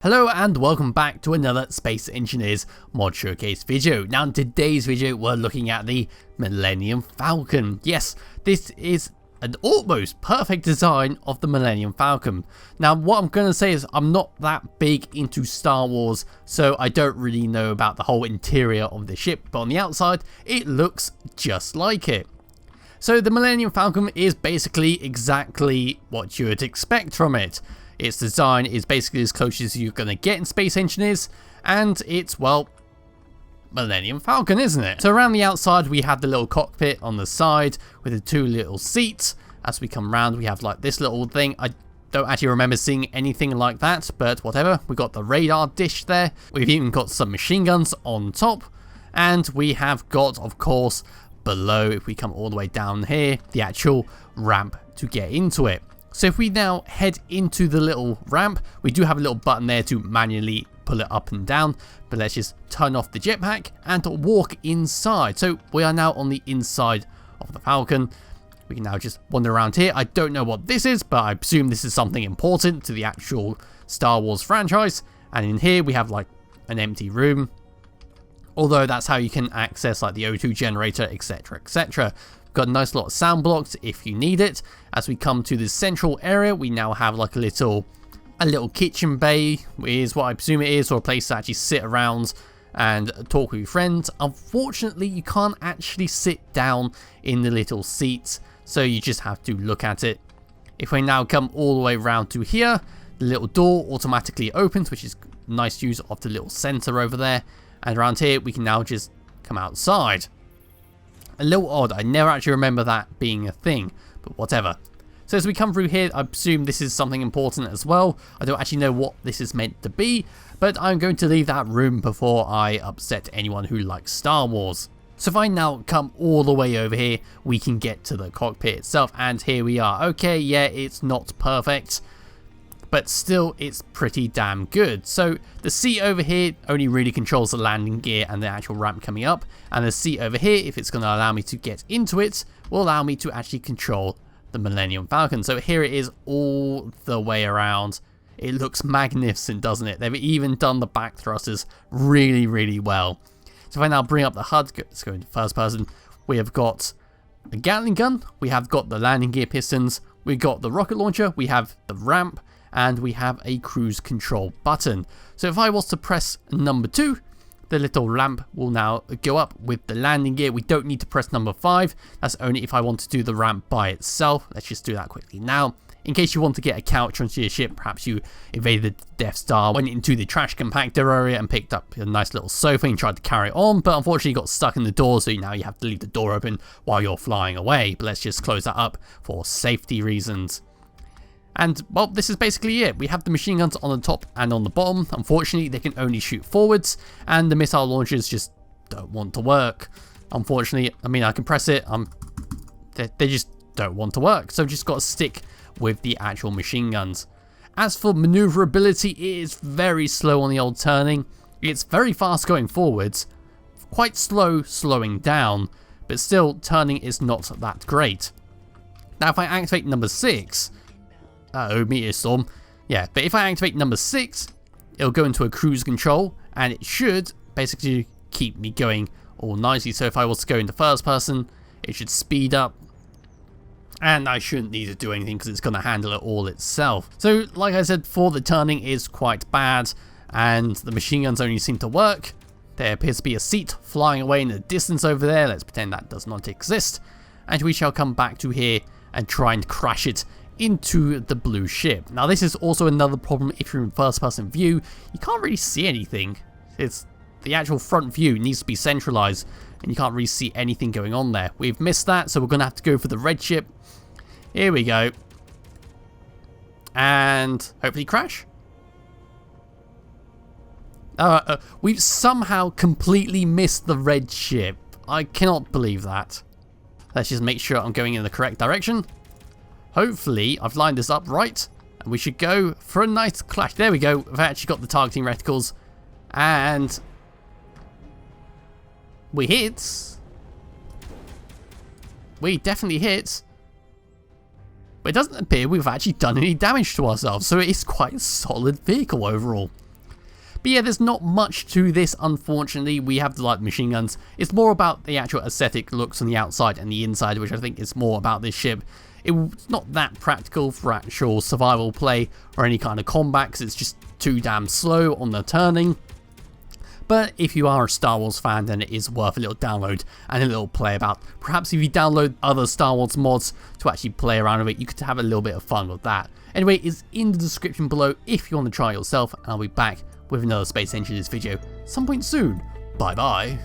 Hello and welcome back to another Space Engineers mod showcase video. Now in today's video we're looking at the Millennium Falcon. Yes, this is an almost perfect design of the Millennium Falcon. Now what I'm going to say is I'm not that big into Star Wars, so I don't really know about the whole interior of the ship, but on the outside it looks just like it. So the Millennium Falcon is basically exactly what you would expect from it. Its design is basically as close as you're going to get in Space Engineers, and it's, well, Millennium Falcon, isn't it? So around the outside we have the little cockpit on the side with the two little seats. As we come around we have like this little thing. I don't actually remember seeing anything like that, but whatever. We got the radar dish there. We've even got some machine guns on top, and we have got, of course, below, if we come all the way down here, the actual ramp to get into it. So if we now head into the little ramp, we do have a little button there to manually pull it up and down, but let's just turn off the jetpack and walk inside. So we are now on the inside of the Falcon. We can now just wander around here. I don't know what this is, but I presume this is something important to the actual Star Wars franchise. And in here we have like an empty room, although that's how you can access like the O2 generator, etc, etc. Got a nice lot of sound blocks if you need it. As we come to this central area, we now have like a little kitchen bay, is what I presume it is, or a place to actually sit around and talk with your friends. Unfortunately, you can't actually sit down in the little seats, so you just have to look at it. If we now come all the way around to here, the little door automatically opens, which is nice use of the little center over there. And around here, we can now just come outside. A little odd, I never actually remember that being a thing, but whatever. So as we come through here, I presume this is something important as well. I don't actually know what this is meant to be, but I'm going to leave that room before I upset anyone who likes Star Wars. So if I now come all the way over here, we can get to the cockpit itself, and here we are. Okay, yeah, it's not perfect, but still it's pretty damn good. So the seat over here only really controls the landing gear and the actual ramp coming up, and the seat over here, if it's going to allow me to get into it, will allow me to actually control the Millennium Falcon. So here it is all the way around. It looks magnificent, doesn't it? They've even done the back thrusters really, really well. So if I now bring up the HUD, let's go into first person, we have got the Gatling gun, we have got the landing gear pistons, we've got the rocket launcher, we have the ramp, and we have a cruise control button. So if I was to press number 2, the little lamp will now go up with the landing gear. We don't need to press number 5. That's only if I want to do the ramp by itself. Let's just do that quickly now. In case you want to get a couch onto your ship, perhaps you invaded the Death Star, went into the trash compactor area and picked up a nice little sofa and tried to carry it on, but unfortunately got stuck in the door, so now you have to leave the door open while you're flying away. But let's just close that up for safety reasons. And, well, this is basically it. We have the machine guns on the top and on the bottom. Unfortunately, they can only shoot forwards, and the missile launchers just don't want to work. Unfortunately, I mean, I can press it. They just don't want to work. So just got to stick with the actual machine guns. As for maneuverability, it is very slow on the old turning. It's very fast going forwards, quite slow slowing down, but still turning is not that great. Now, if I activate number 6... meteor storm. Yeah, but if I activate number 6, it'll go into a cruise control, and it should basically keep me going all nicely. So if I was to go into first person, it should speed up, and I shouldn't need to do anything because it's going to handle it all itself. So like I said before, the turning is quite bad, and the machine guns only seem to work. There appears to be a seat flying away in the distance over there. Let's pretend that does not exist, and we shall come back to here and try and crash it into the blue ship. Now this is also another problem. If you're in first person view, you can't really see anything. It's the actual front view needs to be centralized, and you can't really see anything going on there. We've missed that, so we're gonna have to go for the red ship. Here we go, and hopefully crash. We've somehow completely missed the red ship. I cannot believe that. Let's just make sure I'm going in the correct direction. Hopefully, I've lined this up right, and we should go for a nice clash. There we go. I've actually got the targeting reticles, and we hit. We definitely hit, but it doesn't appear we've actually done any damage to ourselves, so it is quite a solid vehicle overall. But yeah, there's not much to this, unfortunately. We have the light machine guns. It's more about the actual aesthetic looks on the outside and the inside, which I think is more about this ship. It's not that practical for actual survival play or any kind of combat, because it's just too damn slow on the turning. But if you are a Star Wars fan, then it is worth a little download and a little play about. Perhaps if you download other Star Wars mods to actually play around with it, you could have a little bit of fun with that. Anyway, it's in the description below if you want to try it yourself, and I'll be back with another Space Engineers video some point soon. Bye bye.